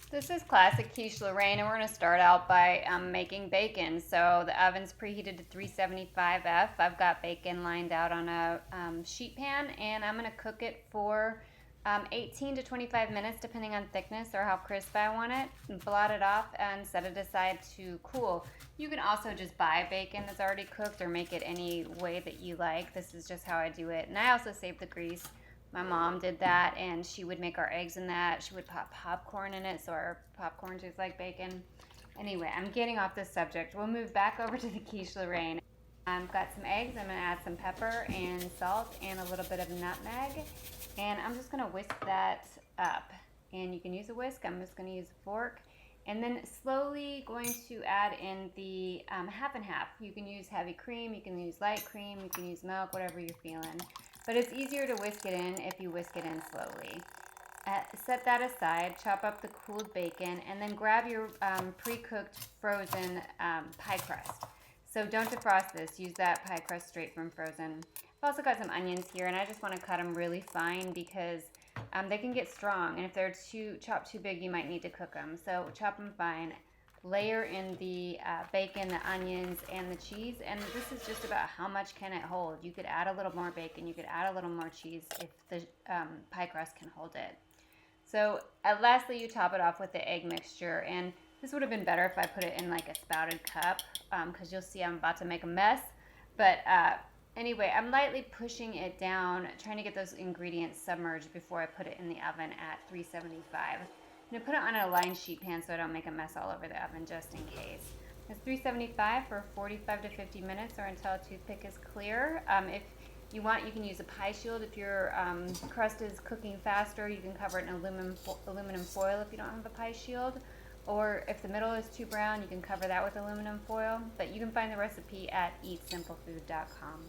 This is classic Quiche Lorraine, and we're going to start out by making bacon. So the oven's preheated to 375 F. I've got bacon lined out on a sheet pan, and I'm going to cook it for 18 to 25 minutes, depending on thickness or how crisp I want it. And blot it off and set it aside to cool. You can also just buy bacon that's already cooked or make it any way that you like. This is just how I do it. And I also save the grease. My mom did that, and she would make our eggs in that. She would pop popcorn in it, so our popcorn tastes like bacon. Anyway, I'm getting off this subject. We'll move back over to the quiche Lorraine. I've got some eggs. I'm going to add some pepper and salt and a little bit of nutmeg. And I'm just going to whisk that up. And you can use a whisk. I'm just going to use a fork. And then slowly going to add in the half and half. You can use heavy cream, you can use light cream, you can use milk, whatever you're feeling. But it's easier to whisk it in if you whisk it in slowly. Set that aside, chop up the cooled bacon, and then grab your pre-cooked frozen pie crust. So don't defrost this, use that pie crust straight from frozen. I've also got some onions here, and I just want to cut them really fine because they can get strong, and if they're chopped too big, you might need to cook them. So chop them fine. Layer in the bacon, the onions, and the cheese, and this is just about how much can it hold. You could add a little more bacon, you could add a little more cheese if the pie crust can hold it. So lastly, you top it off with the egg mixture, and this would have been better if I put it in like a spouted cup because you'll see I'm about to make a mess. But anyway, I'm lightly pushing it down, trying to get those ingredients submerged before I put it in the oven at 375. I'm going to put it on a lined sheet pan so I don't make a mess all over the oven just in case. It's 375 for 45 to 50 minutes or until a toothpick is clear. If you want, you can use a pie shield. If your crust is cooking faster, you can cover it in aluminum foil if you don't have a pie shield. Or if the middle is too brown, you can cover that with aluminum foil. But you can find the recipe at eatsimplefood.com.